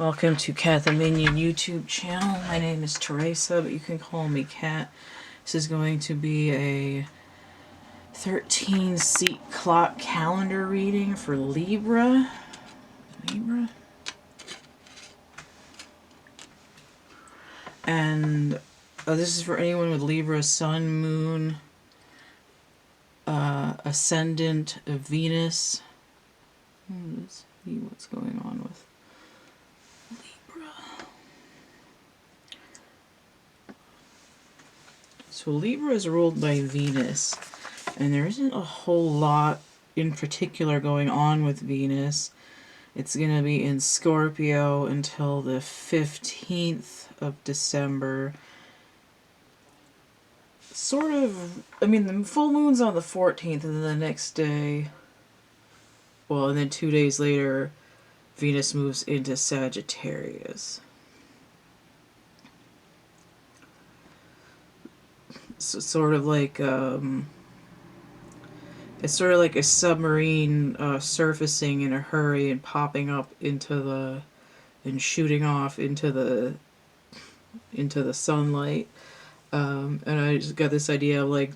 Welcome to CATtheMinion YouTube channel. My name is Theresa, but you can call me Cat. This is going to be a 13-seat clock calendar reading for Libra. And this is for anyone with Libra, Sun, Moon, Ascendant, Venus. Let's see what's going on with Libra. So Libra is ruled by Venus, and there isn't a whole lot in particular going on with Venus. It's going to be in Scorpio until the 15th of December. Sort of, I mean, the full moon's on the 14th, and then the next day, well, and then 2 days later, Venus moves into Sagittarius. So sort of like, it's sort of like a submarine surfacing in a hurry and popping up into the, and shooting off into the sunlight. And I just got this idea of like,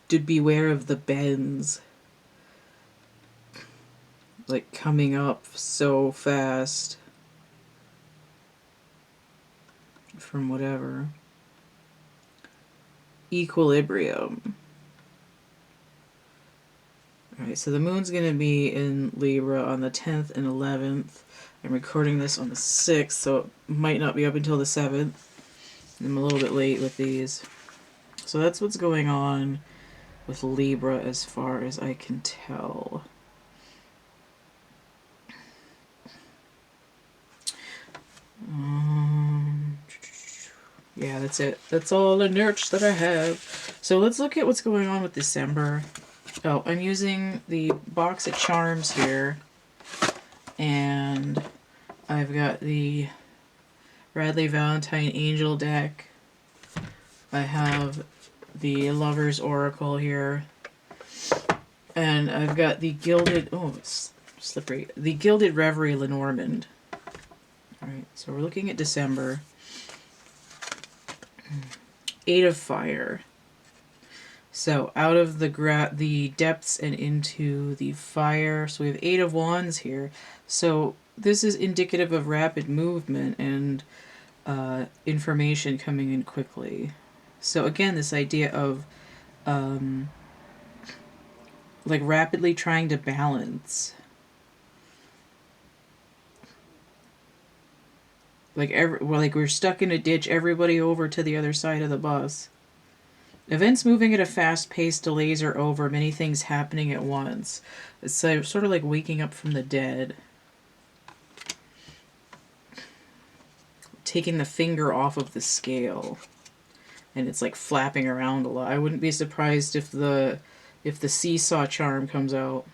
to beware of the bends. Like coming up so fast from whatever. Equilibrium. Alright, so the moon's going to be in Libra on the 10th and 11th. I'm recording this on the 6th, so it might not be up until the 7th. I'm a little bit late with these. So that's what's going on with Libra as far as I can tell. Yeah, that's it. That's all the nerds that I have. So let's look at what's going on with December. Oh, I'm using the box of charms here. And I've got the Radley Valentine Angel deck. I have the Lover's Oracle here. And I've got the Gilded... Oh, it's slippery. The Gilded Reverie Lenormand. Alright, so we're looking at December. 8 of Fire. So out of the depths and into the fire. So we have 8 of Wands here. So this is indicative of rapid movement and information coming in quickly. So again, this idea of like rapidly trying to balance. Like we're stuck in a ditch, everybody over to the other side of the bus. Events moving at a fast pace, delays are over, many things happening at once. It's sort of like waking up from the dead. Taking the finger off of the scale. And it's like flapping around a lot. I wouldn't be surprised if the seesaw charm comes out.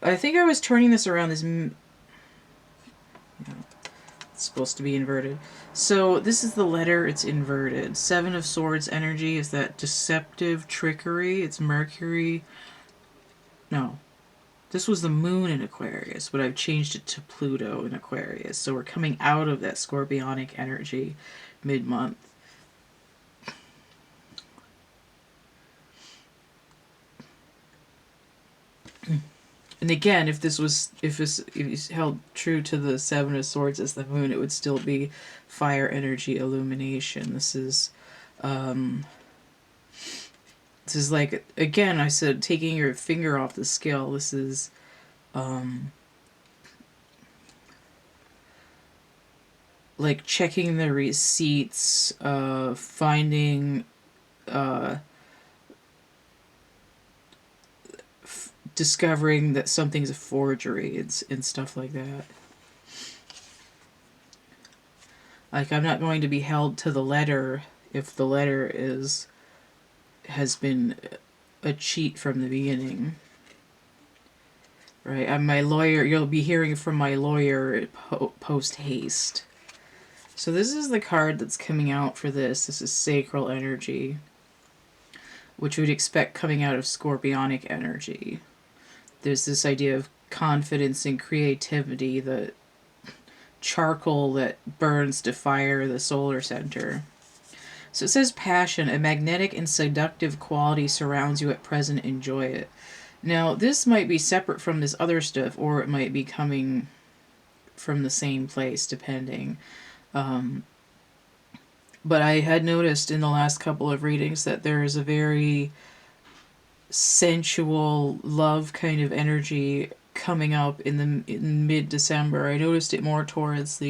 I think I was turning this around this... It's supposed to be inverted. So this is the letter, it's inverted. 7 of Swords energy is that deceptive trickery. It's Mercury. No. This was the moon in Aquarius, but I've changed it to Pluto in Aquarius. So we're coming out of that scorpionic energy mid-month. And again, if this held true to the 7 of Swords as the moon, it would still be fire energy illumination. This is like, again, I said, taking your finger off the scale. This is like checking the receipts, finding discovering that something's a forgery and stuff like that. Like, I'm not going to be held to the letter if the letter has been a cheat from the beginning. Right? I'm my lawyer. You'll be hearing from my lawyer post haste. So this is the card that's coming out for this. This is sacral energy, which we'd expect coming out of scorpionic energy. There's this idea of confidence and creativity, the charcoal that burns to fire the solar center. So it says passion, a magnetic and seductive quality surrounds you at present, enjoy it. Now, this might be separate from this other stuff, or it might be coming from the same place, depending. But I had noticed in the last couple of readings that there is a very sensual love kind of energy coming up in mid-December. I noticed it more towards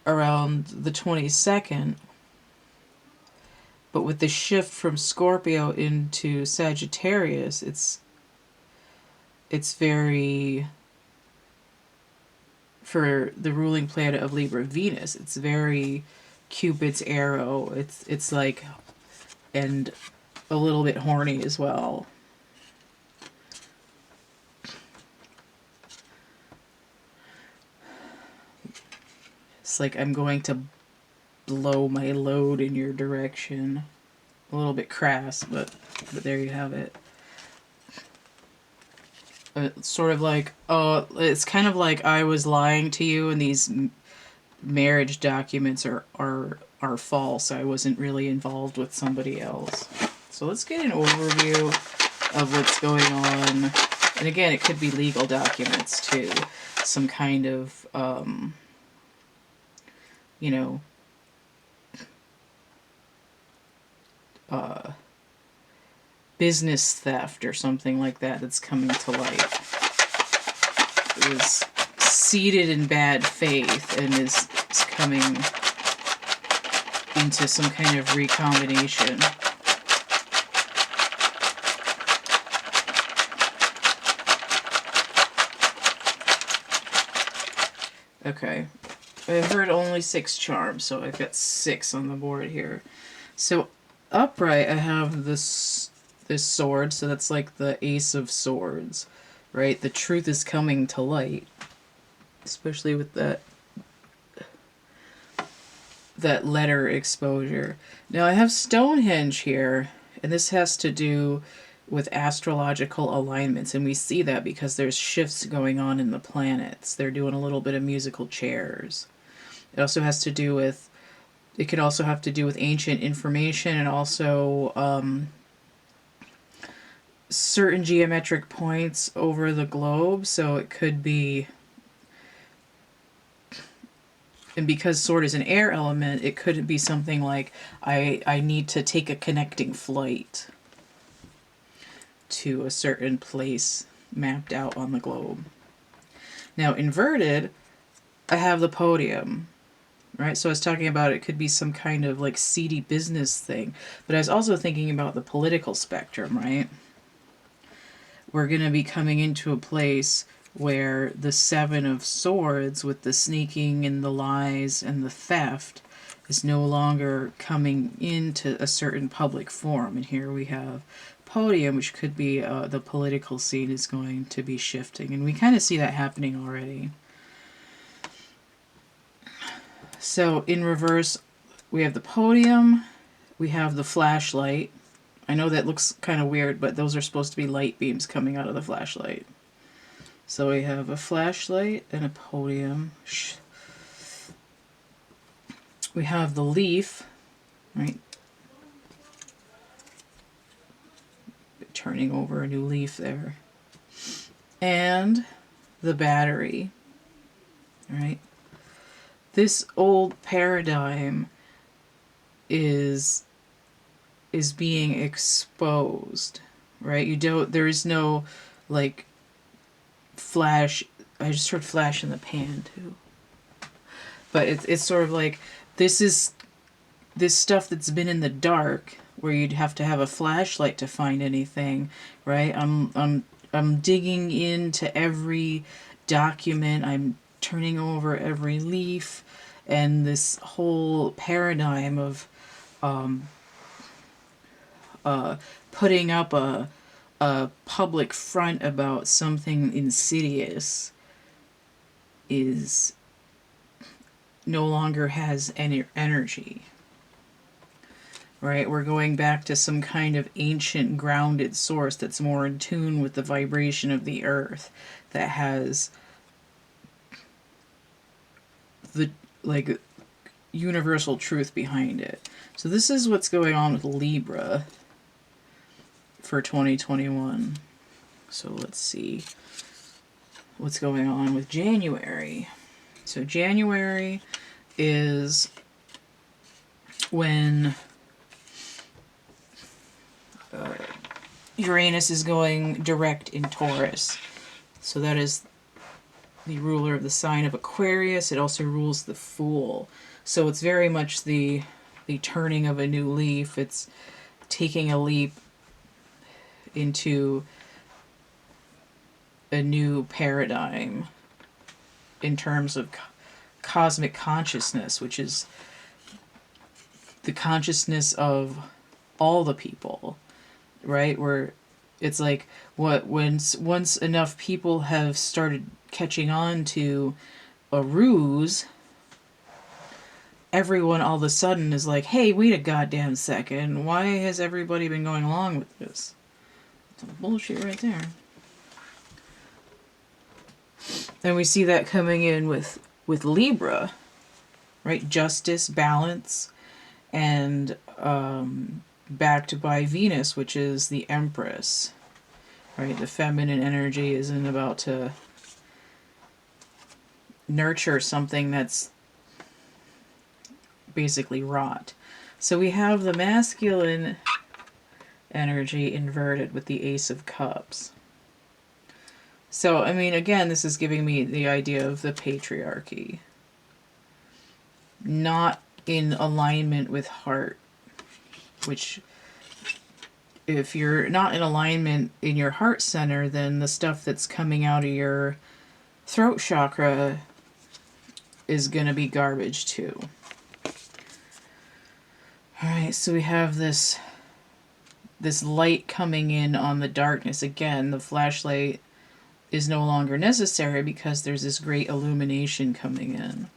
around the 22nd. But with the shift from Scorpio into Sagittarius, it's very, for the ruling planet of Libra, Venus, it's very Cupid's arrow. It's like, and a little bit horny as well. It's like I'm going to blow my load in your direction. A little bit crass, but there you have it. It's sort of like, oh, it's kind of like I was lying to you and these marriage documents are false. I wasn't really involved with somebody else. So let's get an overview of what's going on. And again, it could be legal documents too. Some kind of, you know, business theft or something like that that's coming to light. It was seated in bad faith and is coming into some kind of recombination. Okay, I heard only 6 charms, so I've got 6 on the board here. So upright, I have this sword, so that's like the Ace of Swords, right? The truth is coming to light, especially with that letter exposure. Now I have Stonehenge here, and this has to do with astrological alignments, and we see that because there's shifts going on in the planets. They're doing a little bit of musical chairs. It also has to do with, it could also have to do with ancient information, and also certain geometric points over the globe. So it could be, and because sword is an air element, it could be something like I need to take a connecting flight to a certain place mapped out on the globe. Now inverted, I have the podium, right? So I was talking about it could be some kind of like seedy business thing, but I was also thinking about the political spectrum, right? We're going to be coming into a place where the 7 of Swords with the sneaking and the lies and the theft is no longer coming into a certain public forum. And here we have podium, which could be the political scene is going to be shifting. And we kind of see that happening already. So in reverse, we have the podium, we have the flashlight. I know that looks kind of weird, but those are supposed to be light beams coming out of the flashlight. So we have a flashlight and a podium. We have the leaf, right? Turning over a new leaf there. And the battery, right? This old paradigm is being exposed, right? There is no like flash. I just heard flash in the pan too. But it's sort of like this is this stuff that's been in the dark where you'd have to have a flashlight to find anything, right? I'm digging into every document. I'm turning over every leaf, and this whole paradigm of putting up a public front about something insidious is no longer has any energy. right? We're going back to some kind of ancient grounded source that's more in tune with the vibration of the earth, that has the, like, universal truth behind it. So this is what's going on with Libra for 2021. So let's see what's going on with January. So January is when Uranus is going direct in Taurus. So that is the ruler of the sign of Aquarius. It also rules the Fool. So it's very much the turning of a new leaf. It's taking a leap into a new paradigm in terms of cosmic consciousness, which is the consciousness of all the people, right? Where it's like once enough people have started catching on to a ruse, everyone all of a sudden is like, hey, wait a goddamn second, why has everybody been going along with this? Some bullshit right there. And we see that coming in with Libra, right? Justice, balance, and backed by Venus, which is the Empress, right? The feminine energy isn't about to nurture something that's basically rot. So we have the masculine energy inverted with the Ace of Cups. So, I mean, again, this is giving me the idea of the patriarchy. Not in alignment with heart, which, if you're not in alignment in your heart center, then the stuff that's coming out of your throat chakra is going to be garbage too. Alright, so we have this light coming in on the darkness. Again, the flashlight is no longer necessary because there's this great illumination coming in.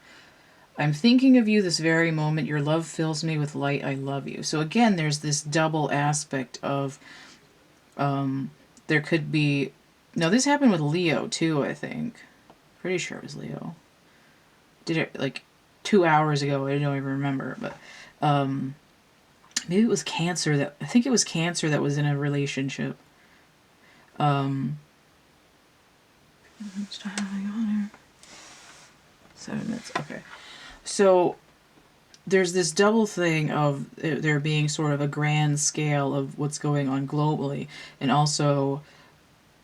I'm thinking of you this very moment. Your love fills me with light. I love you. So again, there's this double aspect of there could be... Now, this happened with Leo too, I think. Pretty sure it was Leo. Did it like 2 hours ago. I don't even remember. But maybe it was Cancer. I think it was Cancer that was in a relationship. What's happening on here? 7 minutes. Okay. So there's this double thing of there being sort of a grand scale of what's going on globally, and also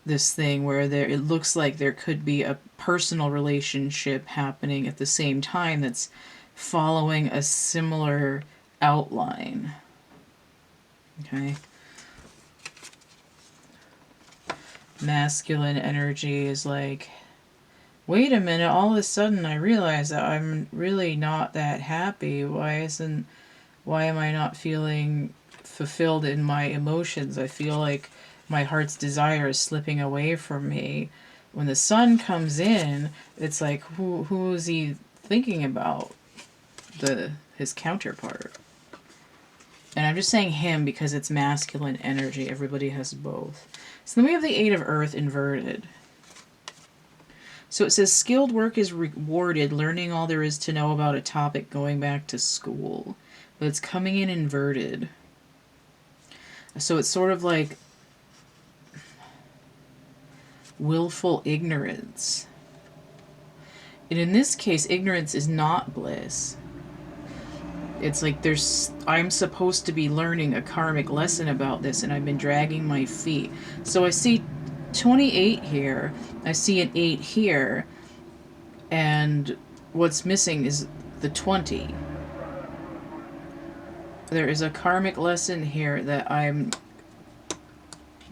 this thing where it looks like there could be a personal relationship happening at the same time that's following a similar outline. Okay. Masculine energy is like, wait a minute, all of a sudden I realize that I'm really not that happy. Why am I not feeling fulfilled in my emotions? I feel like my heart's desire is slipping away from me. When the sun comes in, it's like, who is he thinking about? His counterpart. And I'm just saying him because it's masculine energy. Everybody has both. So then we have the Eight of Earth inverted. So it says, skilled work is rewarded, learning all there is to know about a topic, going back to school. But it's coming in inverted. So it's sort of like willful ignorance. And in this case, ignorance is not bliss. It's like I'm supposed to be learning a karmic lesson about this, and I've been dragging my feet. So I see 28 here, I see an 8 here, and what's missing is the 20. There is a karmic lesson here that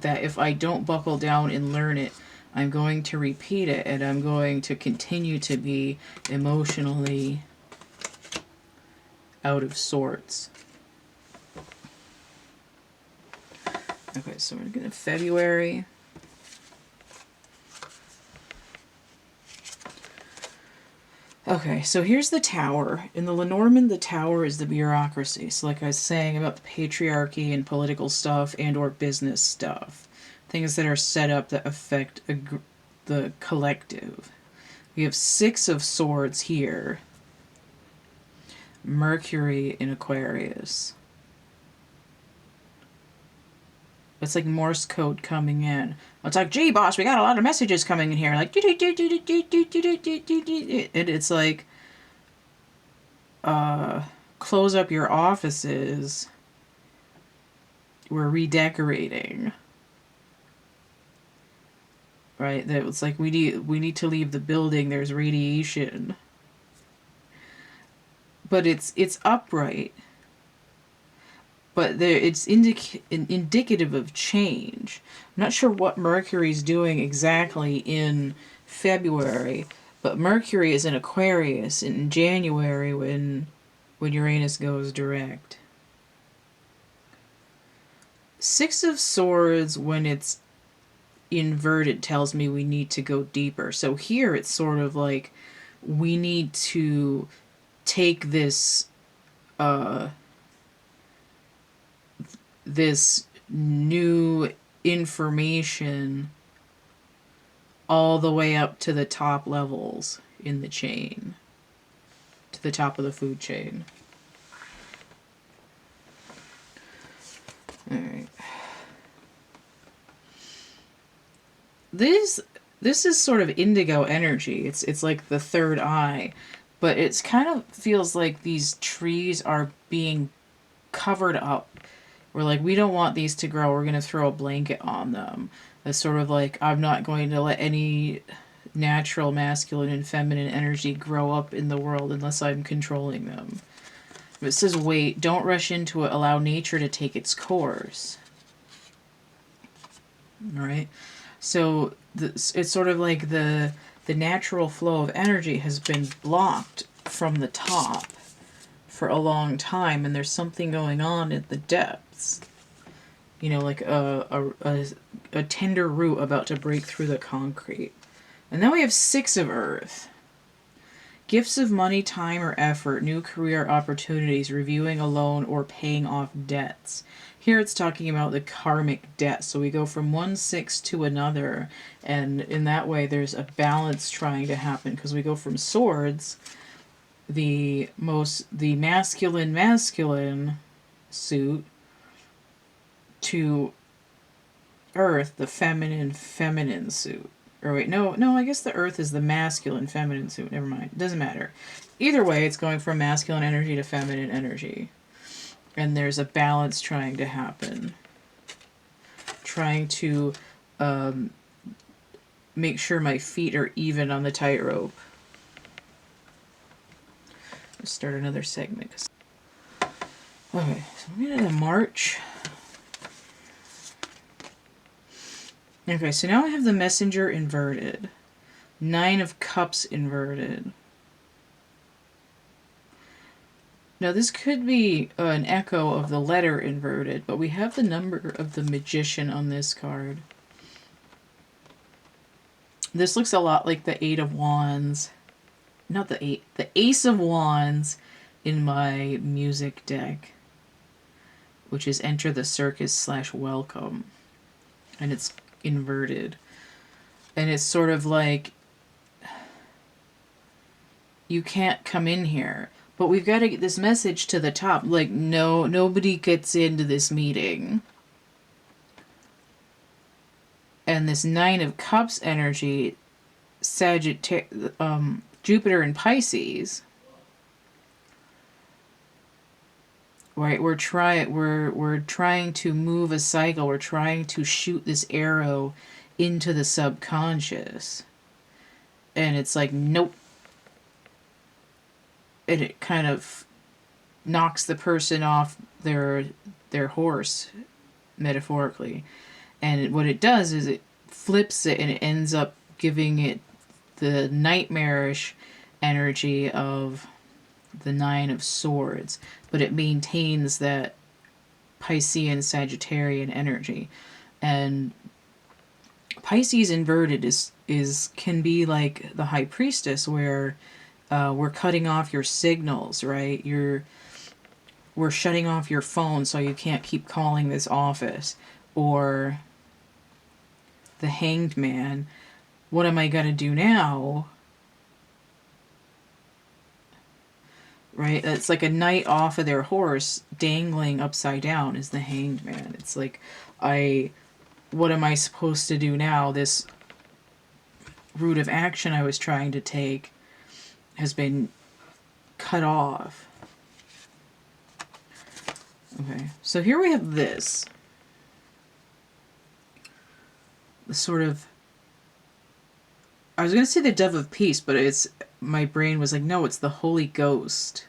if I don't buckle down and learn it, I'm going to repeat it, and I'm going to continue to be emotionally out of sorts. Okay, so we're going to February. Okay, so here's the Tower. In the Lenormand, the Tower is the bureaucracy. So like I was saying about the patriarchy and political stuff and or business stuff. Things that are set up that affect the collective. We have 6 of Swords here. Mercury in Aquarius. It's like Morse code coming in. It's like, gee, boss, we got a lot of messages coming in here. Like, and it's like, close up your offices. We're redecorating. Right? That it's like we need to leave the building. There's radiation. But it's upright. But it's indicative of change. I'm not sure what Mercury's doing exactly in February, but Mercury is in Aquarius in January when Uranus goes direct. 6 of Swords, when it's inverted, tells me we need to go deeper. So here it's sort of like we need to take this this new information all the way up to the top levels in the chain, to the top of the food chain. All right. This is sort of indigo energy. It's like the third eye, but it's kind of feels like these trees are being covered up. We're like, we don't want these to grow. We're going to throw a blanket on them. It's sort of like, I'm not going to let any natural masculine and feminine energy grow up in the world unless I'm controlling them. It says, wait, don't rush into it. Allow nature to take its course. All right. So it's sort of like the natural flow of energy has been blocked from the top for a long time, and there's something going on at the depths. You know, like a tender root about to break through the concrete. And then we have 6 of Earth. Gifts of money, time, or effort, new career opportunities, reviewing a loan, or paying off debts. Here it's talking about the karmic debt. So we go from 1/6 to another, and in that way there's a balance trying to happen, because we go from Swords, the masculine suit, to Earth, the feminine suit. Or wait, no, I guess the Earth is the masculine feminine suit. Never mind. It doesn't matter. Either way, it's going from masculine energy to feminine energy. And there's a balance trying to happen. Trying to make sure my feet are even on the tightrope. Let's start another segment. Okay, so we're going to March. Okay, so now I have the Messenger inverted. 9 of Cups inverted. Now this could be an echo of the Letter inverted, but we have the number of the Magician on this card. This looks a lot like the 8 of Wands. Not the 8, the Ace of Wands in my music deck, which is Enter the Circus / Welcome. And it's inverted. And it's sort of like, you can't come in here. But we've got to get this message to the top. Like, no, nobody gets into this meeting. And this 9 of Cups energy, Jupiter in Pisces. Right, we're trying to move a cycle. We're trying to shoot this arrow into the subconscious. And it's like, nope. And it kind of knocks the person off their horse, metaphorically. And what it does is it flips it, and it ends up giving it the nightmarish energy of the 9 of Swords, but it maintains that Piscean Sagittarian energy. And Pisces inverted can be like the High Priestess, where We're cutting off your signals, right? We're shutting off your phone so you can't keep calling this office. Or the Hanged Man. What am I going to do now? Right? It's like a knight off of their horse dangling upside down is the Hanged Man. It's like, what am I supposed to do now? This route of action I was trying to take has been cut off. Okay, so here we have this. The sort of, I was going to say the Dove of Peace, but my brain was like, no, it's the Holy Ghost.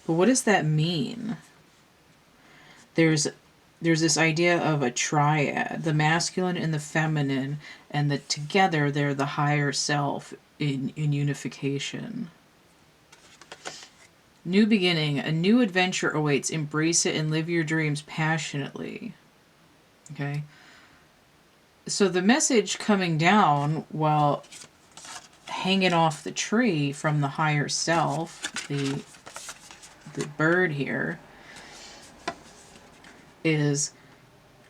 But what does that mean? There's this idea of a triad, the masculine and the feminine, and that together they're the higher self in unification. New beginning, a new adventure awaits. Embrace it and live your dreams passionately. Okay? So the message coming down while hanging off the tree from the higher self, the bird here, is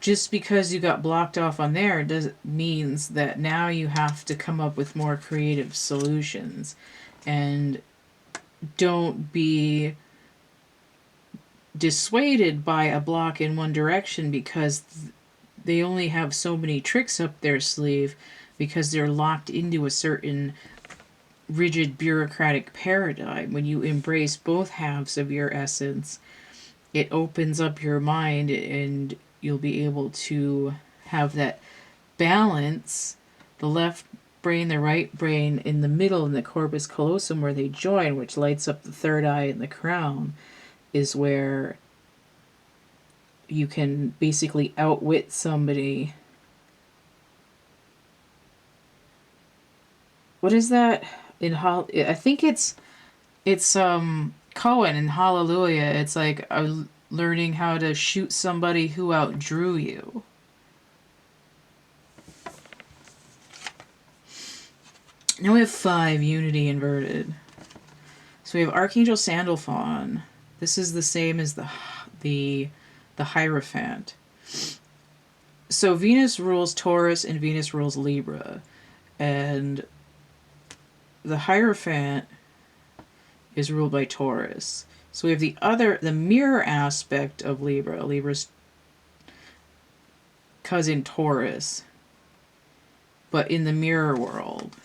just because you got blocked off on there means that now you have to come up with more creative solutions. And don't be dissuaded by a block in one direction because they only have so many tricks up their sleeve because they're locked into a certain rigid bureaucratic paradigm. When you embrace both halves of your essence, it opens up your mind and you'll be able to have that balance, the left brain, the right brain in the middle in the corpus callosum where they join, which lights up the third eye and the crown, is where you can basically outwit somebody. What is that? I think it's Cohen in Hallelujah. It's like learning how to shoot somebody who outdrew you. Now we have 5, Unity inverted. So we have Archangel Sandalphon. This is the same as the Hierophant. So Venus rules Taurus and Venus rules Libra. And the Hierophant is ruled by Taurus. So we have the mirror aspect of Libra. Libra's cousin Taurus, but in the mirror world.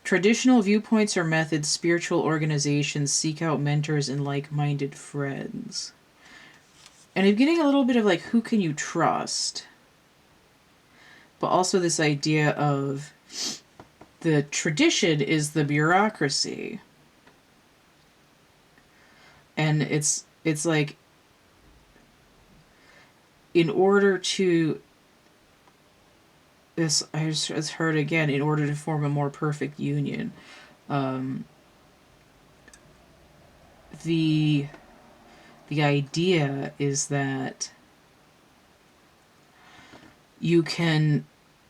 Traditional viewpoints or methods, spiritual organizations seek out mentors and like-minded friends. And I'm getting a little bit of like, who can you trust? But also this idea of the tradition is the bureaucracy. And it's like, in order to, this I just heard again, in order to form a more perfect union, the idea is that you can,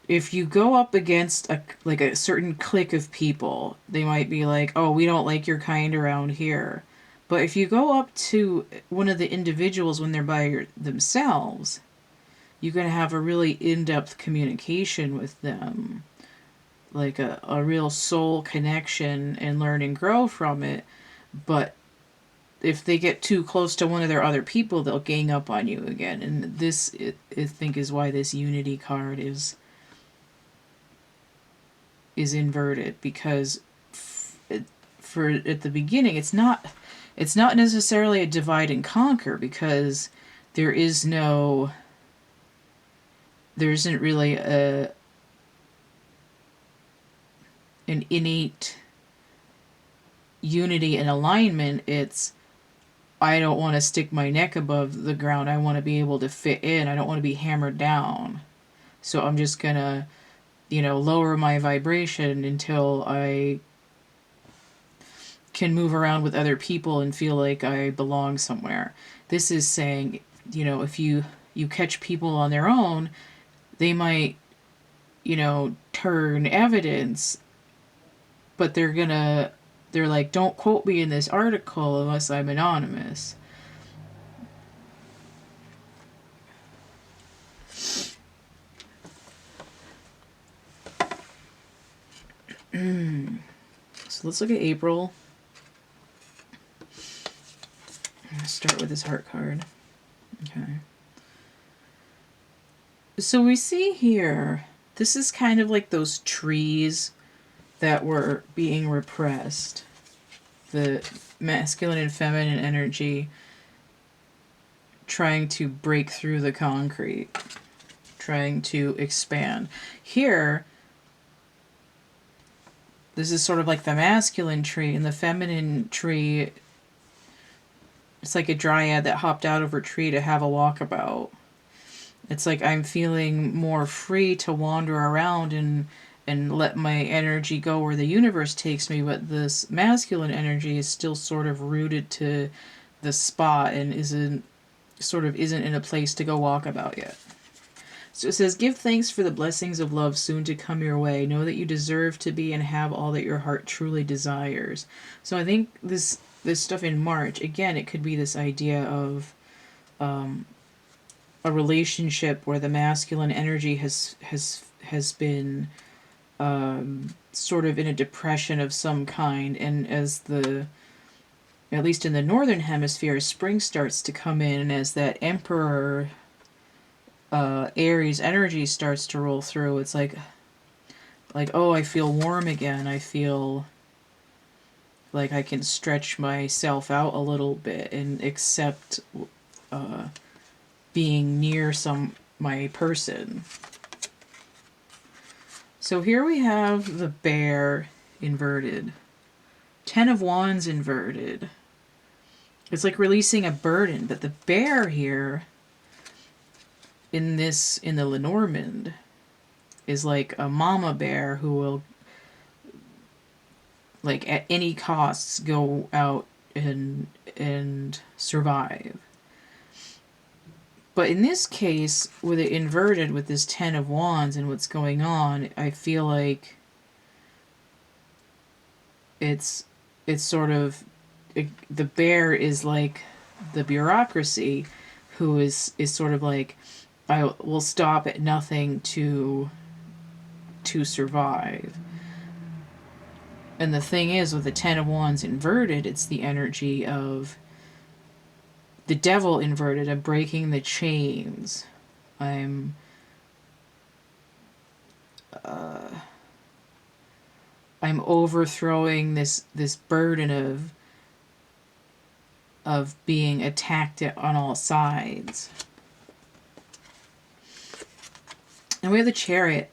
if you go up against a certain clique of people, they might be like, oh, we don't like your kind around here. But if you go up to one of the individuals when they're by themselves, you can have a really in-depth communication with them, like a real soul connection, and learn and grow from it. But if they get too close to one of their other people, they'll gang up on you again. And this, I think, is why this Unity card is inverted, because for at the beginning, it's not necessarily a divide and conquer, because there isn't really an innate unity and alignment. It's, I don't want to stick my neck above the ground. I want to be able to fit in. I don't want to be hammered down. So I'm just gonna, lower my vibration until I can move around with other people and feel like I belong somewhere. This is saying, if you catch people on their own, they might, turn evidence, but they're gonna they're like, don't quote me in this article unless I'm anonymous. So let's look at April. I'm going to start with this heart card. Okay. So we see here, this is kind of like those trees that were being repressed. The masculine and feminine energy trying to break through the concrete, trying to expand. Here, this is sort of like the masculine tree, and the feminine tree, it's like a dryad that hopped out of her tree to have a walkabout. It's like I'm feeling more free to wander around and let my energy go where the universe takes me, but this masculine energy is still sort of rooted to the spot and isn't in a place to go walk about yet. So it says, give thanks for the blessings of love soon to come your way. Know that you deserve to be and have all that your heart truly desires. So I think this stuff in March, again, it could be this idea of a relationship where the masculine energy has been sort of in a depression of some kind, and as at least in the northern hemisphere, as spring starts to come in, and as that Emperor Aries energy starts to roll through, it's like, oh, I feel warm again. I feel like I can stretch myself out a little bit and accept being near my person. So here we have the bear inverted. 10 of Wands inverted. It's like releasing a burden, but the bear here in the Lenormand is like a mama bear who will, like, at any costs go out and survive. But in this case, with it inverted with this 10 of Wands and what's going on, I feel like it's sort of, the bear is like the bureaucracy who is sort of like, I will stop at nothing to survive. And the thing is, with the 10 of Wands inverted, it's the energy of the devil inverted, of breaking the chains. I'm overthrowing this burden of being attacked on all sides. And we have the Chariot,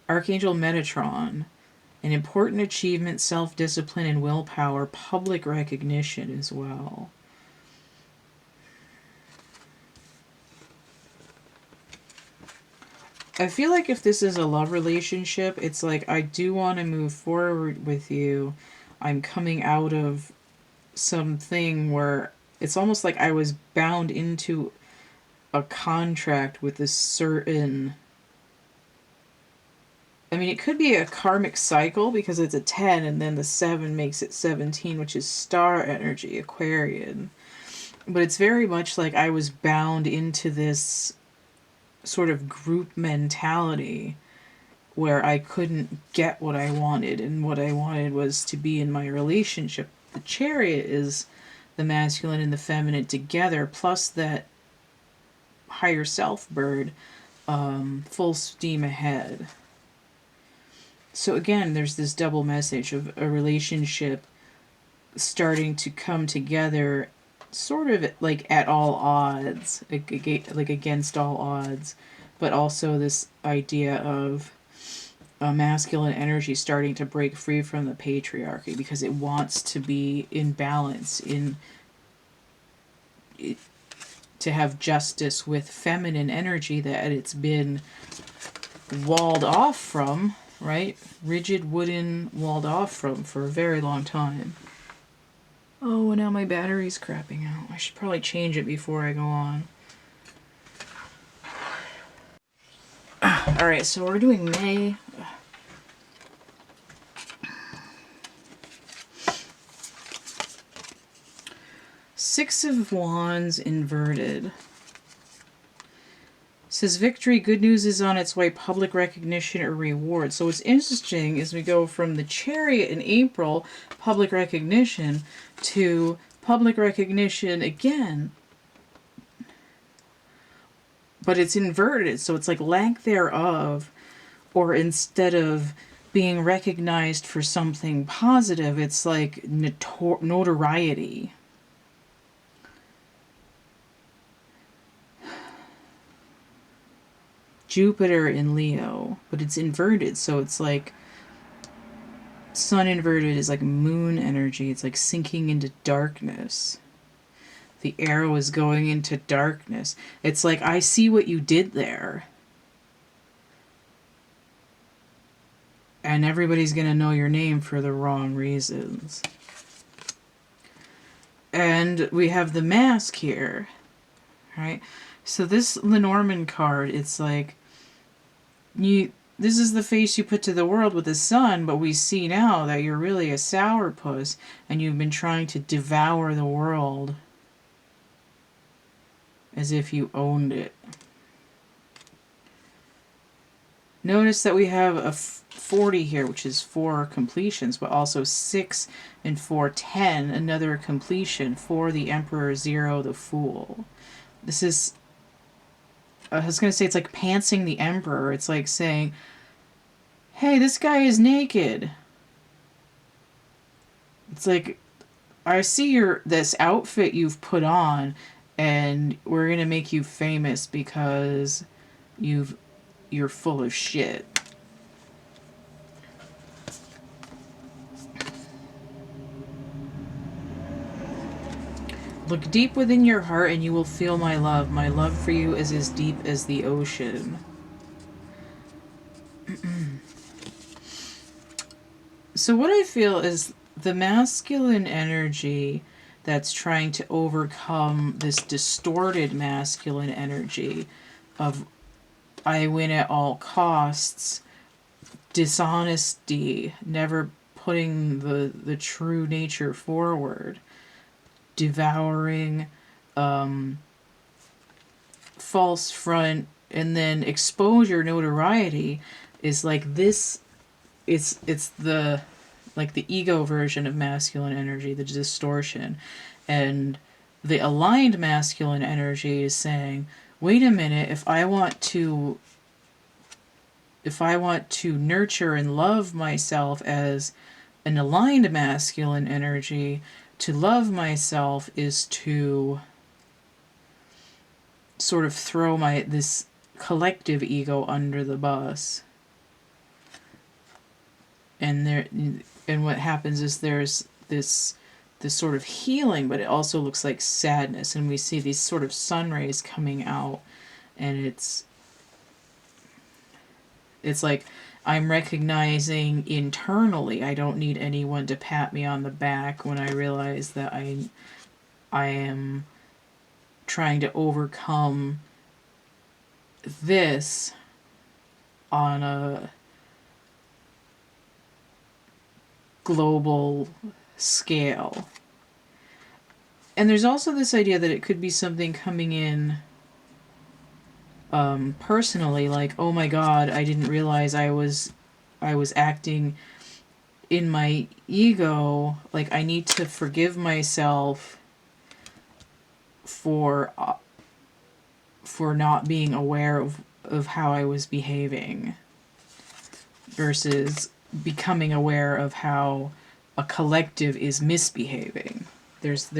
Archangel Metatron, an important achievement, self-discipline, and willpower, public recognition as well. I feel like if this is a love relationship, it's like, I do want to move forward with you. I'm coming out of something where it's almost like I was bound into a contract with this certain... I mean, it could be a karmic cycle because it's a 10 and then the 7 makes it 17, which is star energy, Aquarian. But it's very much like I was bound into this sort of group mentality where I couldn't get what I wanted, and what I wanted was to be in my relationship. The Chariot is the masculine and the feminine together, plus that higher self bird, full steam ahead. So again, there's this double message of a relationship starting to come together, sort of like at all odds, like against all odds, but also this idea of a masculine energy starting to break free from the patriarchy because it wants to be in balance, to have justice with feminine energy that it's been walled off from, right? Rigid wooden walled off from for a very long time. Oh, and now my battery's crapping out. I should probably change it before I go on. Alright, so we're doing May. Six of Wands inverted. Says victory, good news is on its way, public recognition or reward. So what's interesting is we go from the Chariot in April, public recognition, to public recognition again. But it's inverted, so it's like lack thereof, or instead of being recognized for something positive, it's like notoriety. Jupiter in Leo, but it's inverted, so it's like Sun inverted is like moon energy. It's like sinking into darkness. The arrow is going into darkness. It's like, I see what you did there. And everybody's going to know your name for the wrong reasons. And we have the mask here, right? So this Lenormand card, it's like, this is the face you put to the world with the sun, but we see now that you're really a sourpuss and you've been trying to devour the world as if you owned it. Notice that we have a 40 here, which is 4 completions, but also 6 and 4, 10, another completion for the Emperor, 0, the Fool. This is, I was going to say, it's like pantsing the Emperor. It's like saying, hey, this guy is naked. It's like, I see this outfit you've put on, and we're going to make you famous because you're full of shit. Look deep within your heart and you will feel my love. My love for you is as deep as the ocean. So what I feel is the masculine energy that's trying to overcome this distorted masculine energy of I win at all costs, dishonesty, never putting the true nature forward, devouring, false front, and then exposure, notoriety is like this. It's the like the ego version of masculine energy, the distortion, and the aligned masculine energy is saying, wait a minute, if I want to nurture and love myself as an aligned masculine energy, to love myself is to sort of throw this collective ego under the bus. And what happens is there's this sort of healing, but it also looks like sadness, and we see these sort of sun rays coming out, and it's like I'm recognizing internally I don't need anyone to pat me on the back when I realize that I am trying to overcome this on a global scale. And there's also this idea that it could be something coming in personally, like, oh my god, I didn't realize I was acting in my ego, like I need to forgive myself for not being aware of how I was behaving, versus becoming aware of how a collective is misbehaving. There's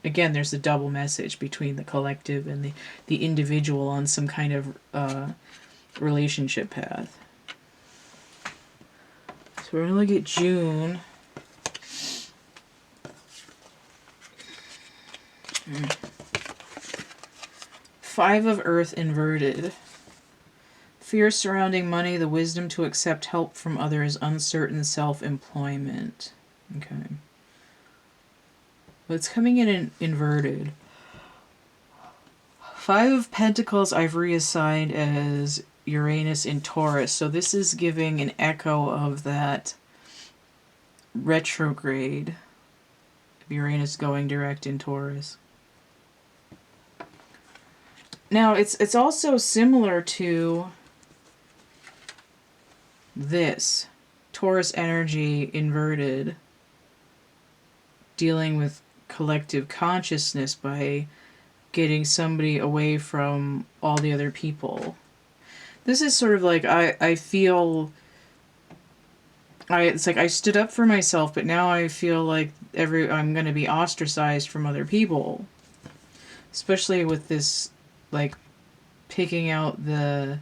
a double message between the collective and the individual on some kind of relationship path. So we're going to look at June. Five of Earth inverted. Fear surrounding money, the wisdom to accept help from others, uncertain self-employment. Okay. But it's coming in inverted. Five of Pentacles I've reassigned as Uranus in Taurus. So this is giving an echo of that retrograde of Uranus going direct in Taurus. Now, it's also similar to this Taurus energy inverted, dealing with collective consciousness by getting somebody away from all the other people. This is sort of like I feel it's like I stood up for myself, but now I feel like I'm going to be ostracized from other people. Especially with this, like, picking out the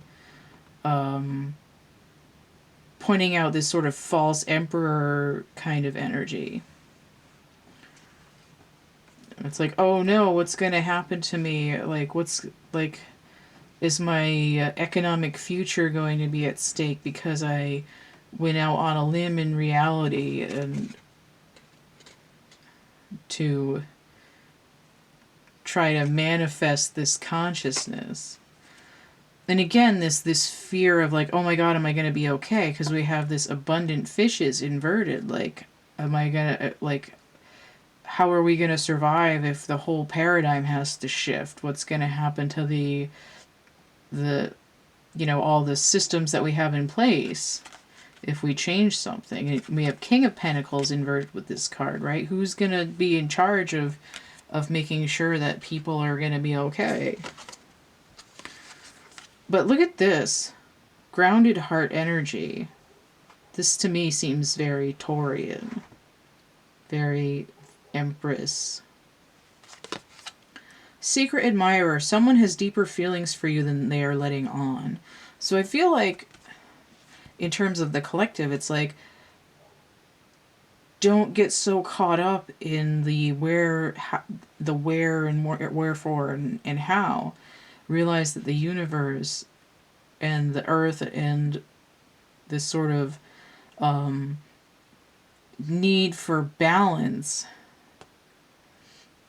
pointing out this sort of false emperor kind of energy. It's like, oh no, what's going to happen to me? Like, is my economic future going to be at stake because I went out on a limb in reality and to try to manifest this consciousness? And again, this fear of like, oh my god, am I going to be okay? Because we have this abundant fishes inverted. Like, am I going to, like, how are we going to survive if the whole paradigm has to shift? What's going to happen to the all the systems that we have in place if we change something? And we have King of Pentacles inverted with this card, right? Who's going to be in charge of making sure that people are going to be okay? But look at this. Grounded heart energy. This to me seems very Taurian. Very Empress. Secret admirer. Someone has deeper feelings for you than they are letting on. So I feel like, in terms of the collective, it's like, don't get so caught up in the where and wherefore and how. Realize that the universe and the earth and this sort of need for balance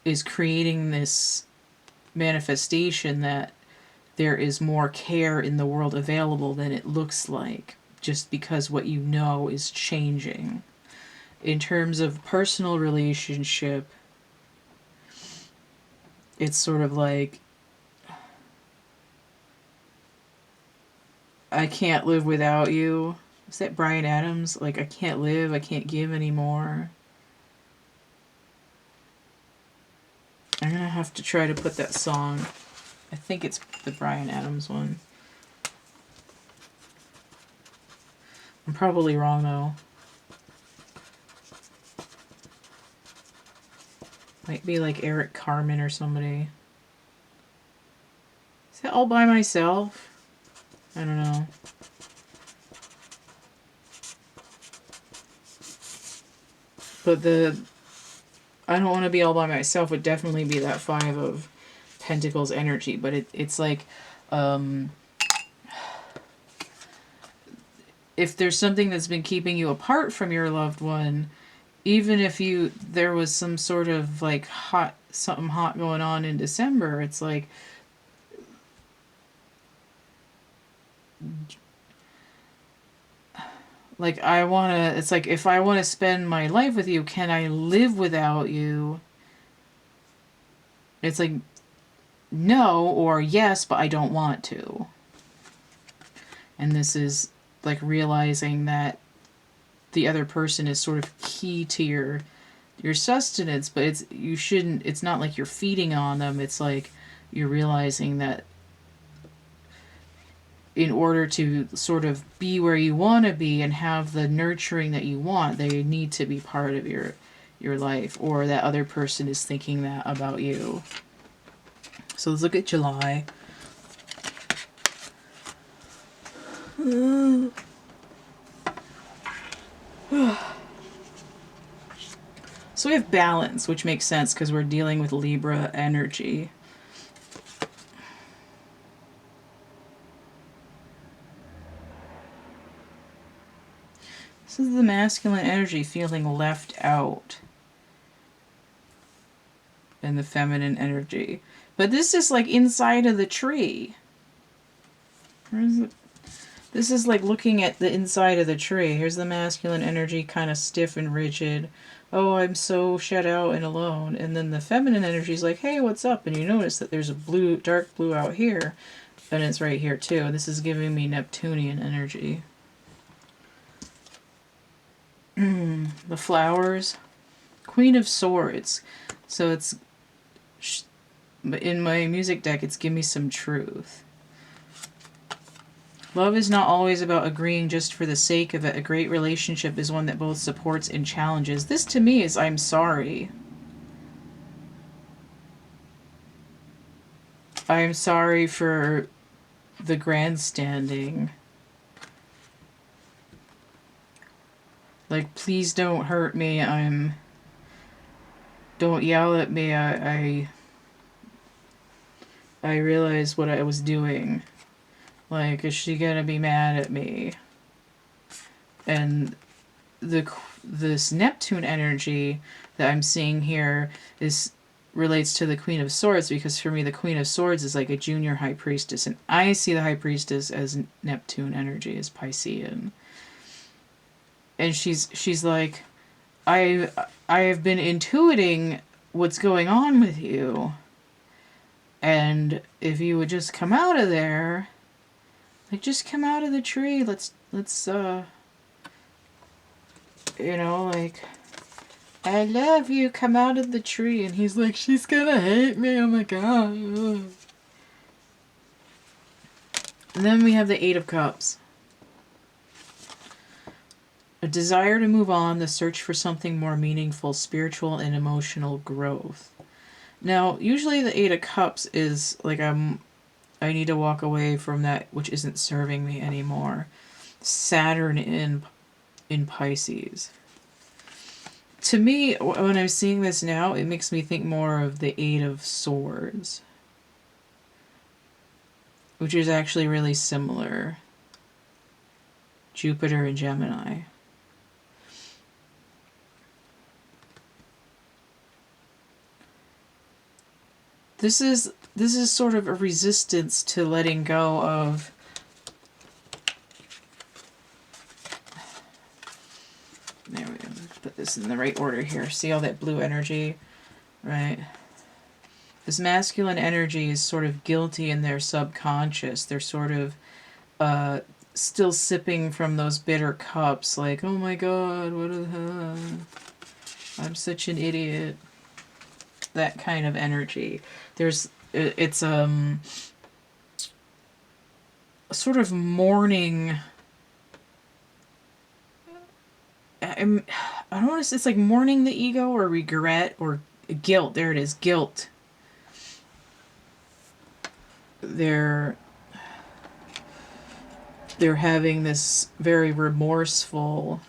is creating this manifestation that there is more care in the world available than it looks like, just because what you know is changing. In terms of personal relationship, it's sort of like, I can't live without you. Is that Bryan Adams? Like, I can't live, I can't give anymore. I'm gonna have to try to put that song. I think it's the Bryan Adams one. I'm probably wrong though. Might be like Eric Carmen or somebody. Is that All By Myself? I don't know. But the I Don't Want to Be All By Myself would definitely be that Five of Pentacles energy. But it's like, if there's something that's been keeping you apart from your loved one, even if there was some sort of like something hot going on in December, it's like, it's like, if I want to spend my life with you, can I live without you? It's like, no, or yes, but I don't want to. And this is like realizing that the other person is sort of key to your sustenance, but it's not like you're feeding on them. It's like you're realizing that in order to sort of be where you want to be and have the nurturing that you want, they need to be part of your life, or that other person is thinking that about you. So let's look at July. So we have balance, which makes sense because we're dealing with Libra energy. This is the masculine energy feeling left out, and the feminine energy. But this is like inside of the tree. Where is it? This is like looking at the inside of the tree. Here's the masculine energy, kind of stiff and rigid, oh, I'm so shut out and alone. And then the feminine energy is like, hey, what's up? And you notice that there's a blue, dark blue out here, and it's right here too. This is giving me Neptunian energy. The flowers, Queen of Swords. So it's, in my music deck, it's give me some truth. Love is not always about agreeing just for the sake of it. A great relationship is one that both supports and challenges. This to me is I'm sorry. I'm sorry for the grandstanding. Like, please don't hurt me. Don't yell at me. I realized what I was doing. Like, is she gonna be mad at me? And this Neptune energy that I'm seeing here relates to the Queen of Swords, because for me the Queen of Swords is like a junior high priestess, and I see the high priestess as Neptune energy, as Piscean. And she's like, I have been intuiting what's going on with you, and if you would just come out of there, like, just come out of the tree, let's like, I love you, come out of the tree. And he's like, she's gonna hate me, oh my god. And then we have the Eight of Cups. A desire to move on, the search for something more meaningful, spiritual and emotional growth. Now, usually the Eight of Cups is like, I need to walk away from that which isn't serving me anymore. Saturn in Pisces. To me, when I'm seeing this now, it makes me think more of the Eight of Swords, which is actually really similar. Jupiter and Gemini. This is sort of a resistance to letting go of there we go. Put this in the right order here. See all that blue energy, right? This masculine energy is sort of guilty in their subconscious. They're sort of still sipping from those bitter cups, like, oh my god, what the hell? I'm such an idiot. That kind of energy. It's sort of mourning. I don't want to. It's like mourning the ego, or regret, or guilt. There it is, guilt. They're having this very remorseful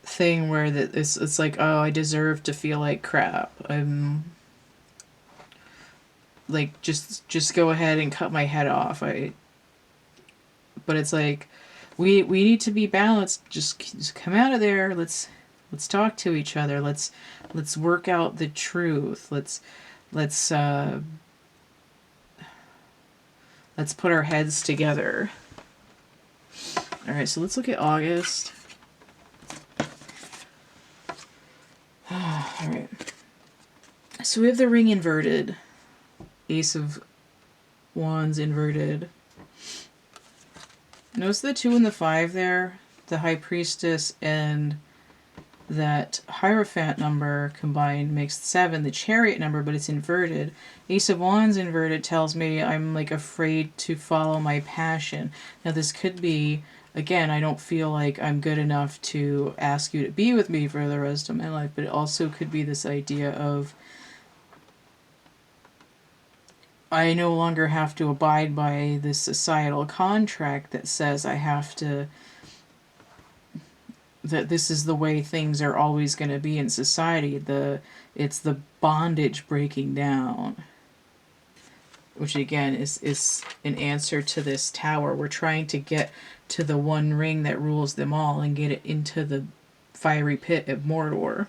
thing where it's like, oh, I deserve to feel like crap. I'm like, just go ahead and cut my head off. But it's like, we need to be balanced. Just come out of there. Let's talk to each other. Let's work out the truth. Let's put our heads together. All right, so let's look at August. All right. So we have the ring inverted. Ace of Wands inverted. Notice the 2 and the 5 there? The High Priestess and that Hierophant number combined makes 7, the Chariot number, but it's inverted. Ace of Wands inverted tells me I'm like afraid to follow my passion. Now this could be, again, I don't feel like I'm good enough to ask you to be with me for the rest of my life, but it also could be this idea of I no longer have to abide by this societal contract that says I have to, that this is the way things are always going to be in society. It's the bondage breaking down, which again is an answer to this Tower. We're trying to get to the one ring that rules them all and get it into the fiery pit of Mordor.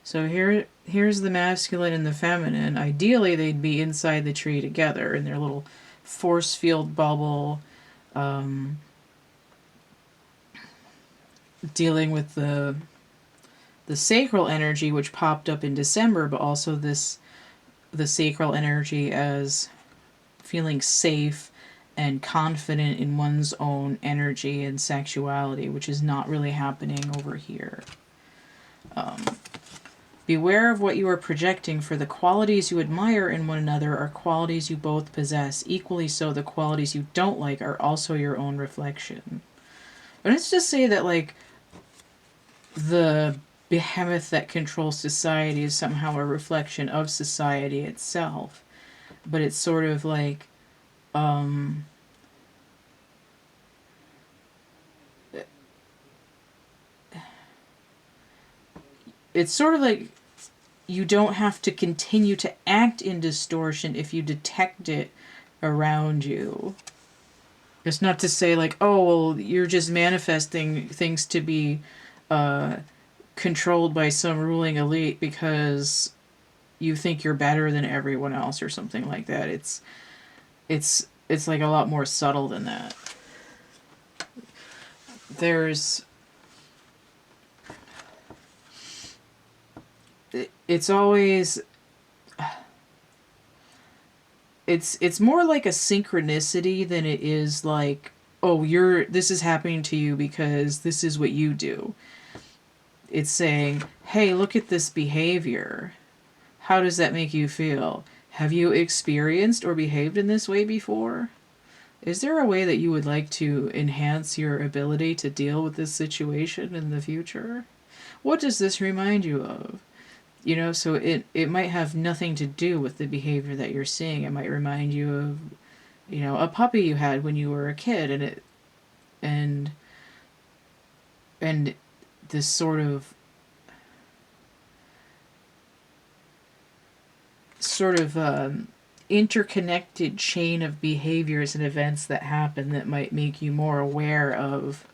So here's the masculine and the feminine. Ideally, they'd be inside the tree together in their little force field bubble. dealing with the sacral energy, which popped up in December, but also the sacral energy as feeling safe and confident in one's own energy and sexuality, which is not really happening over here. Beware of what you are projecting, for the qualities you admire in one another are qualities you both possess. Equally so, the qualities you don't like are also your own reflection. And let's just say that, like, the behemoth that controls society is somehow a reflection of society itself. But it's sort of like, it's sort of like you don't have to continue to act in distortion if you detect it around you. It's not to say like, oh, well, you're just manifesting things to be controlled by some ruling elite because you think you're better than everyone else or something like that. It's like a lot more subtle than that. It's always, it's more like a synchronicity than it is like, oh, this is happening to you because this is what you do. It's saying, hey, look at this behavior. How does that make you feel? Have you experienced or behaved in this way before? Is there a way that you would like to enhance your ability to deal with this situation in the future? What does this remind you of? You know, so it might have nothing to do with the behavior that you're seeing. It might remind you of, you know, a puppy you had when you were a kid, and this sort of interconnected chain of behaviors and events that happen that might make you more aware of.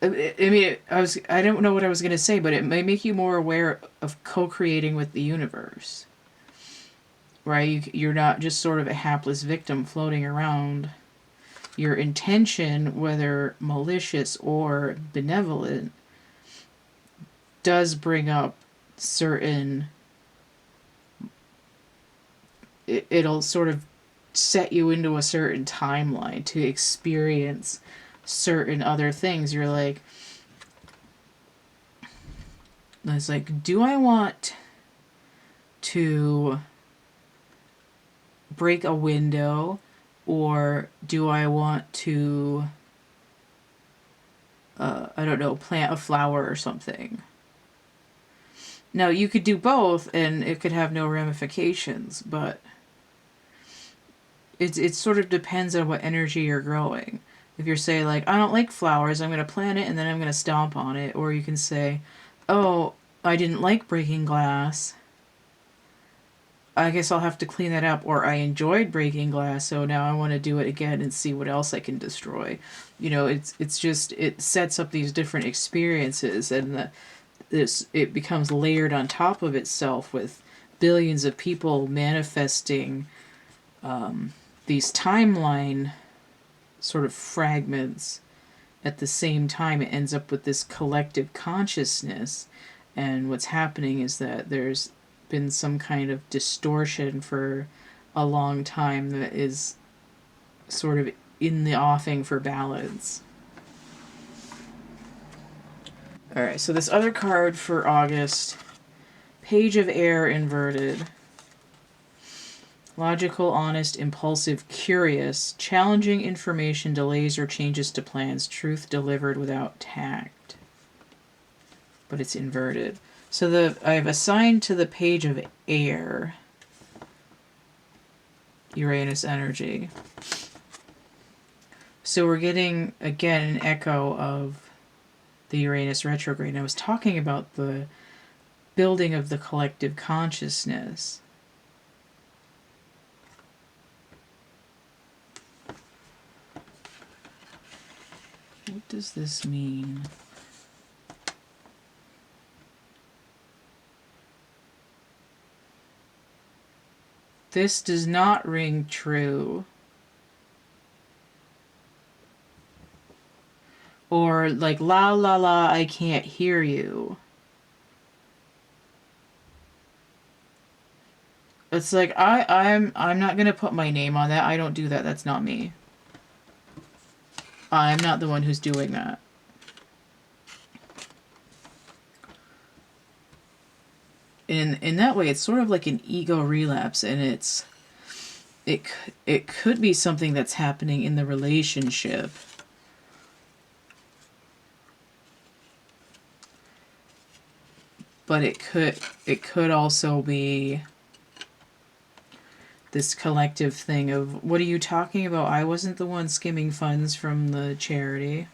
I mean, I don't know what I was going to say, but it may make you more aware of co-creating with the universe. Right? You're not just sort of a hapless victim floating around. Your intention, whether malicious or benevolent, does bring up certain... It'll sort of set you into a certain timeline to experience certain other things. You're like, it's like, do I want to break a window, or do I want to, I don't know, plant a flower or something? Now, you could do both and it could have no ramifications, but it sort of depends on what energy you're growing. If you're saying, like, I don't like flowers, I'm going to plant it and then I'm going to stomp on it. Or you can say, oh, I didn't like breaking glass, I guess I'll have to clean that up. Or I enjoyed breaking glass, so now I want to do it again and see what else I can destroy. You know, it's just, it sets up these different experiences, and it becomes layered on top of itself with billions of people manifesting these timeline sort of fragments at the same time. It ends up with this collective consciousness, and what's happening is that there's been some kind of distortion for a long time that is sort of in the offing for balance. Alright, so this other card for August, Page of Air inverted. Logical, honest, impulsive, curious, challenging information, delays or changes to plans, truth delivered without tact. But it's inverted. So I've assigned to the Page of Air Uranus energy. So we're getting, again, an echo of the Uranus retrograde. And I was talking about the building of the collective consciousness. What does this mean? This does not ring true. Or like, la la la, I can't hear you. It's like, I'm not gonna put my name on that. I don't do that. That's not me. I'm not the one who's doing that. In that way, it's sort of like an ego relapse, and it could be something that's happening in the relationship. But it could also be this collective thing of, what are you talking about? I wasn't the one skimming funds from the charity.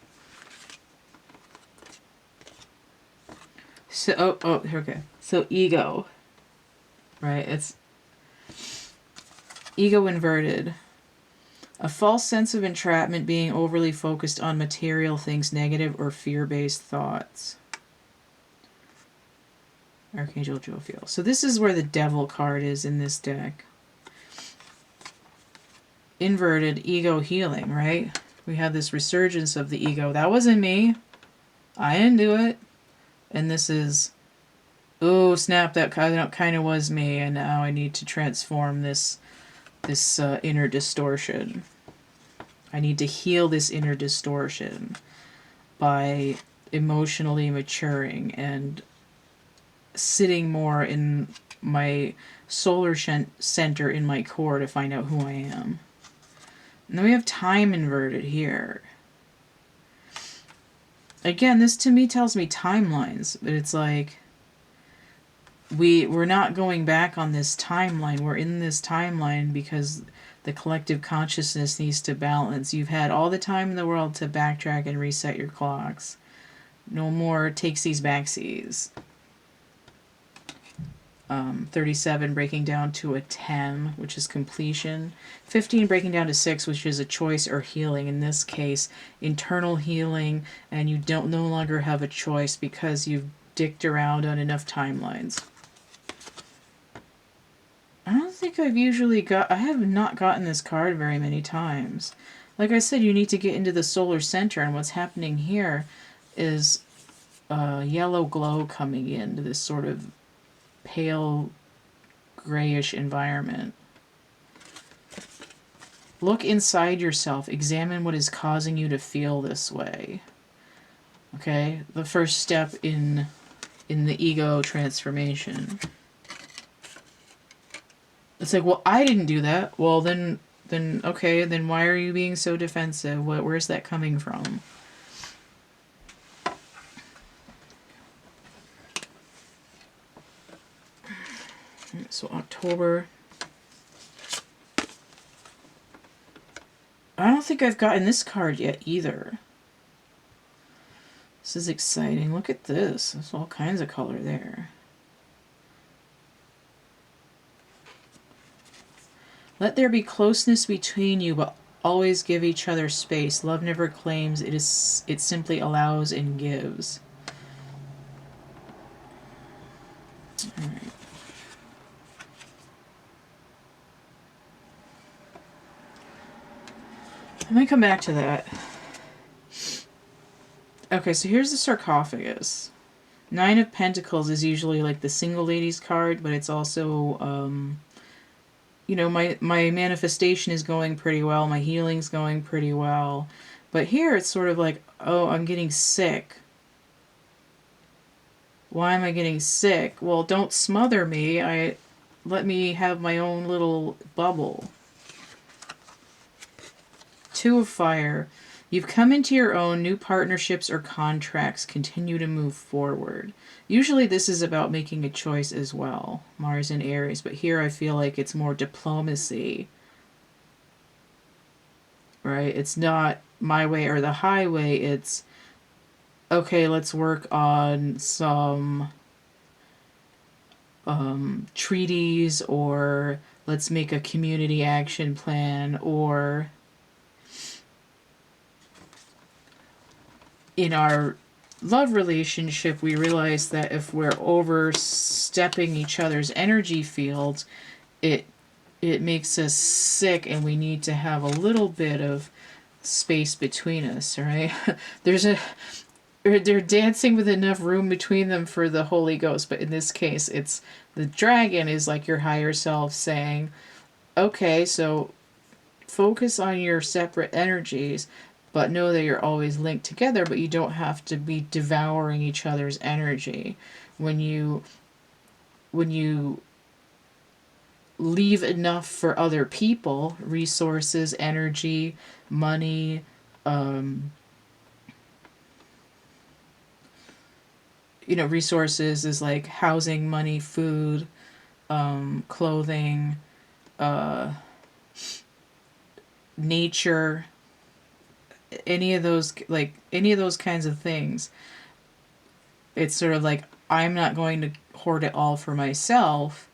So, okay. So ego, right? It's ego inverted. A false sense of entrapment, being overly focused on material things, negative or fear-based thoughts. Archangel Jophiel. So this is where the devil card is in this deck. Inverted ego healing, right? We have this resurgence of the ego. That wasn't me. I didn't do it. And this is, oh snap, that kind of was me, and now I need to transform this inner distortion. I need to heal this inner distortion by emotionally maturing and sitting more in my solar center in my core to find out who I am. And then we have time inverted here. Again, this to me tells me timelines, but it's like we're not going back on this timeline. We're in this timeline because the collective consciousness needs to balance. You've had all the time in the world to backtrack and reset your clocks. No more takesies backsies. 37 breaking down to a 10, which is completion. 15 breaking down to 6, which is a choice or healing. In this case, internal healing, and you don't no longer have a choice because you've dicked around on enough timelines. I don't think I have not gotten this card very many times. Like I said, you need to get into the solar center, and what's happening here is a yellow glow coming into this sort of pale grayish environment. Look inside yourself. Examine what is causing you to feel this way. Okay? The first step in the ego transformation. It's like, well, I didn't do that. Well, then okay, then why are you being so defensive? Where's that coming from? So October. I don't think I've gotten this card yet either. This is exciting. Look at this. There's all kinds of color there. Let there be closeness between you, but always give each other space. Love never claims, it simply allows and gives. All right. I might come back to that. Okay, so here's the sarcophagus. 9 of Pentacles is usually like the single ladies card, but it's also, you know, my manifestation is going pretty well. My healing's going pretty well. But here it's sort of like, oh, I'm getting sick. Why am I getting sick? Well, don't smother me. Let me have my own little bubble. 2 of Fire. You've come into your own. New partnerships or contracts continue to move forward. Usually this is about making a choice as well. Mars and Aries. But here I feel like it's more diplomacy. Right? It's not my way or the highway. It's, okay, let's work on some treaties, or let's make a community action plan, or in our love relationship, we realize that if we're overstepping each other's energy fields, it makes us sick, and we need to have a little bit of space between us, right? They're dancing with enough room between them for the Holy Ghost, but in this case, it's the dragon is like your higher self saying, okay, so focus on your separate energies, but know that you're always linked together, but you don't have to be devouring each other's energy. When you leave enough for other people, resources, energy, money, resources is like housing, money, food, clothing, nature, any of those kinds of things. It's sort of like, I'm not going to hoard it all for myself.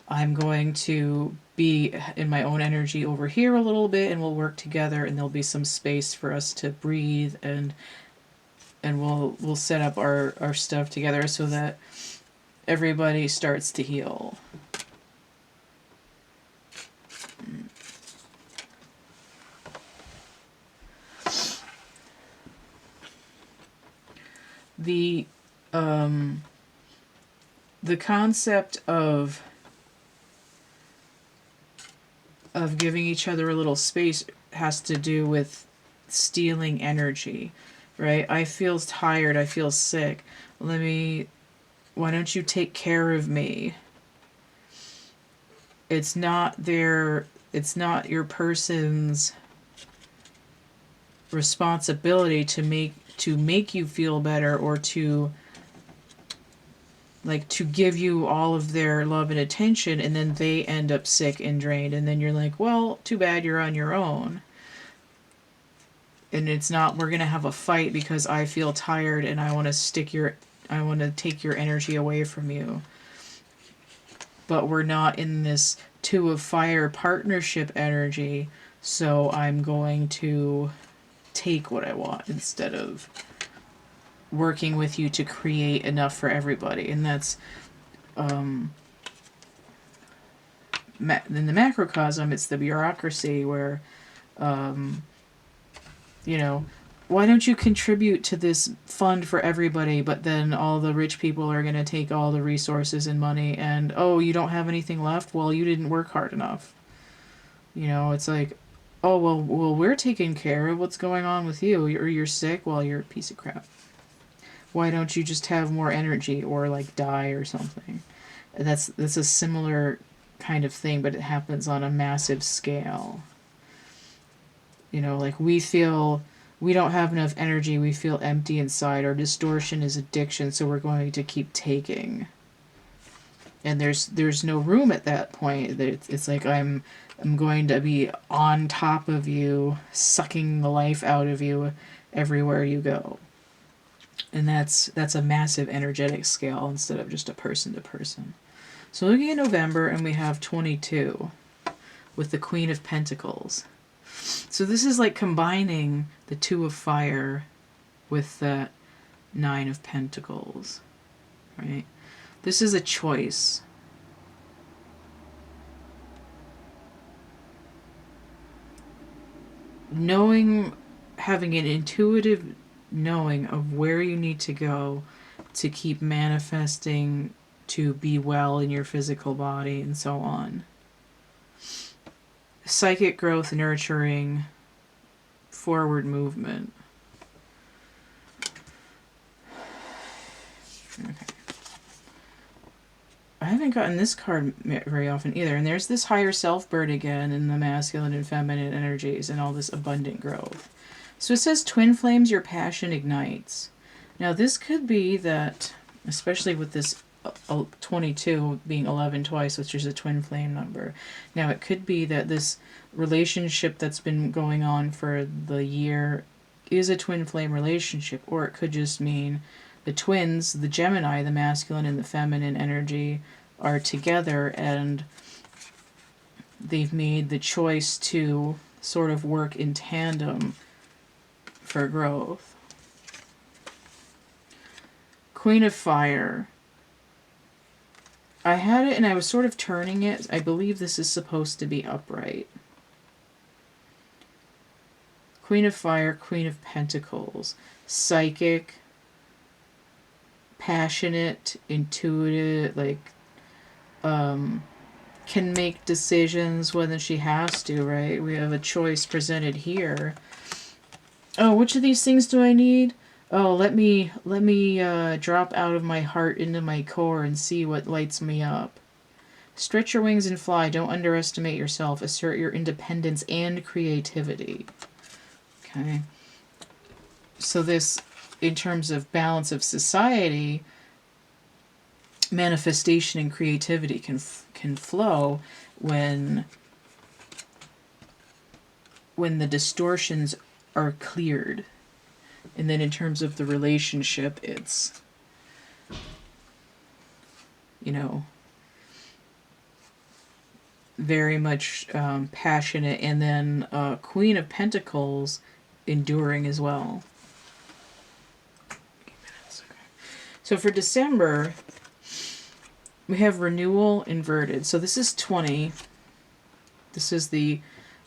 I'm going to be in my own energy over here a little bit, and we'll work together, and there'll be some space for us to breathe, and we'll set up our stuff together so that everybody starts to heal. The concept of giving each other a little space has to do with stealing energy, right? I feel tired, I feel sick. Why don't you take care of me? It's not your person's responsibility to make you feel better, or to give you all of their love and attention, and then they end up sick and drained, and then you're like, well, too bad, you're on your own. And it's not, we're gonna have a fight because I feel tired and I want to take your energy away from you. But we're not in this two of fire partnership energy, so I'm going to take what I want instead of working with you to create enough for everybody. And that's in the macrocosm, it's the bureaucracy where why don't you contribute to this fund for everybody, but then all the rich people are going to take all the resources and money, and oh, you don't have anything left? Well, you didn't work hard enough. It's like, oh, well, we're taking care of what's going on with you, or you're sick. Well, you're a piece of crap. Why don't you just have more energy, or like die or something? That's a similar kind of thing, but it happens on a massive scale. Like we feel we don't have enough energy, we feel empty inside. Our distortion is addiction, so we're going to keep taking. And there's no room at that point. It's like I'm going to be on top of you, sucking the life out of you everywhere you go. And that's a massive energetic scale instead of just a person to person. So looking at November, and we have 22 with the Queen of Pentacles. So this is like combining the Two of Fire with the Nine of Pentacles, right? This is a choice. Having an intuitive knowing of where you need to go to keep manifesting, to be well in your physical body, and so on. Psychic growth, nurturing, forward movement. Okay. I haven't gotten this card very often either. And there's this higher self bird again in the masculine and feminine energies and all this abundant growth. So it says, twin flames your passion ignites. Now this could be that, especially with this 22 being 11 twice, which is a twin flame number. Now it could be that this relationship that's been going on for the year is a twin flame relationship, or it could just mean the twins, the Gemini, the masculine and the feminine energy, are together and they've made the choice to sort of work in tandem for growth. Queen of Fire. I had it and I was sort of turning it. I believe this is supposed to be upright. Queen of Fire, Queen of Pentacles. Psychic, passionate, intuitive, like, can make decisions when she has to, right? We have a choice presented here. Oh, which of these things do I need? Oh, let me drop out of my heart into my core and see what lights me up. Stretch your wings and fly. Don't underestimate yourself. Assert your independence and creativity. Okay. So this, in terms of balance of society, manifestation and creativity can flow when the distortions are cleared. And then in terms of the relationship, it's, you know, very much passionate, and then Queen of Pentacles, enduring as well. So for December, we have renewal inverted. So this is 20. This is the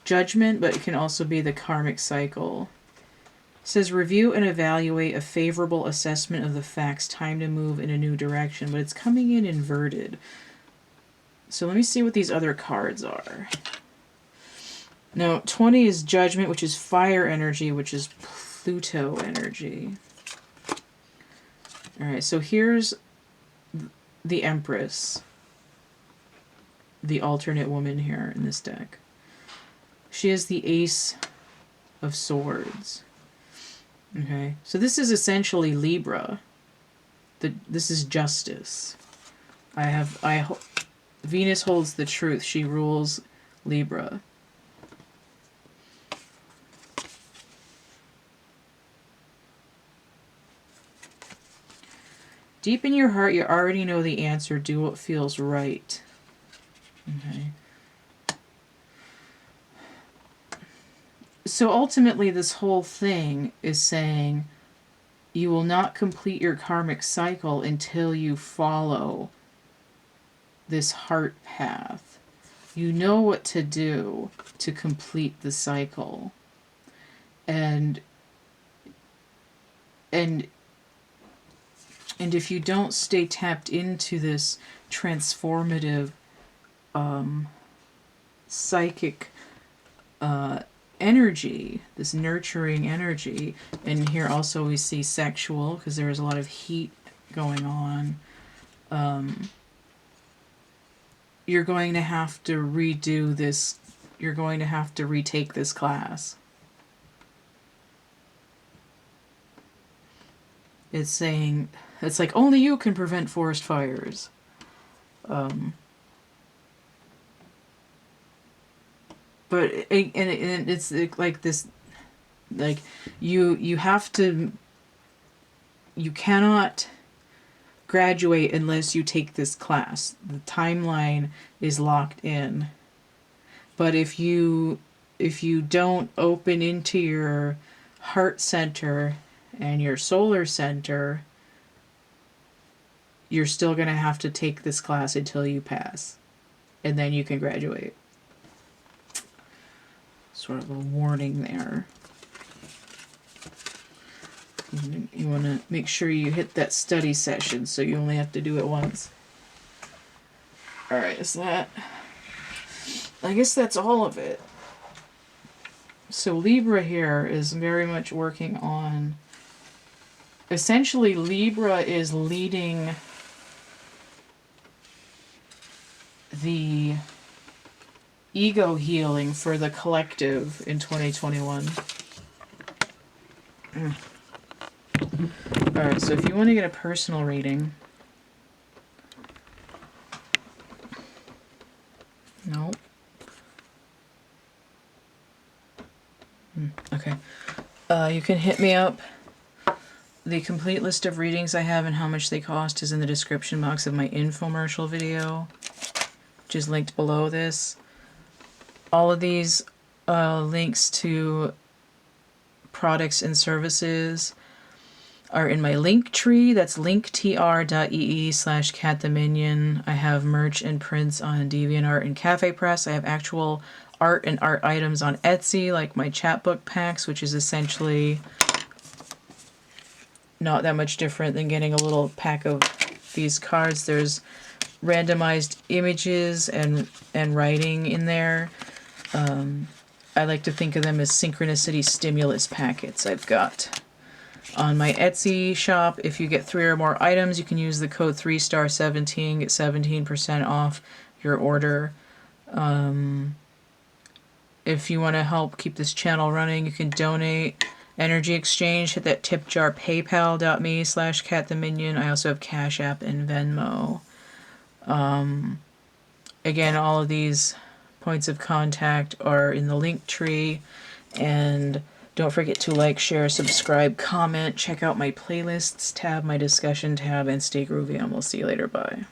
Judgment, but it can also be the karmic cycle. It says review and evaluate a favorable assessment of the facts. Time to move in a new direction, but it's coming in inverted. So let me see what these other cards are. Now, 20 is Judgment, which is fire energy, which is Pluto energy. All right, so here's the Empress, the alternate woman here in this deck. She is the Ace of Swords. Okay, so this is essentially Libra. This is justice. Venus holds the truth. She rules Libra. Deep in your heart, you already know the answer. Do what feels right. Okay. So ultimately, this whole thing is saying you will not complete your karmic cycle until you follow this heart path. You know what to do to complete the cycle. And if you don't stay tapped into this transformative psychic energy, this nurturing energy, and here also we see sexual, because there is a lot of heat going on, you're going to have to redo this, you're going to have to retake this class. It's saying, it's like only you can prevent forest fires. But it's like this, like you have to, you cannot graduate unless you take this class. The timeline is locked in. But if you don't open into your heart center and your solar center, you're still going to have to take this class until you pass. And then you can graduate. Sort of a warning there. You want to make sure you hit that study session, so you only have to do it once. Alright, is that... I guess that's all of it. So Libra here is very much working on... Essentially, Libra is leading the ego healing for the collective in 2021. Alright, so if you want to get a personal reading... No. Okay. You can hit me up. The complete list of readings I have and how much they cost is in the description box of my infomercial video, which is linked below this. All of these links to products and services are in my link tree. That's linktr.ee/CATtheMinion. I have merch and prints on DeviantArt and Cafe Press. I have actual art and art items on Etsy, like my chapbook packs, which is essentially not that much different than getting a little pack of these cards. There's randomized images and writing in there. I like to think of them as synchronicity stimulus packets I've got. On my Etsy shop, if you get 3 or more items, you can use the code 3star17, get 17% off your order. If you want to help keep this channel running, you can donate. Energy exchange, hit that tip jar, paypal.me/CATtheMinion. I also have Cash App and Venmo. Again, all of these points of contact are in the link tree. And don't forget to like, share, subscribe, comment, check out my playlists tab, my discussion tab, and stay groovy, and we'll see you later. Bye.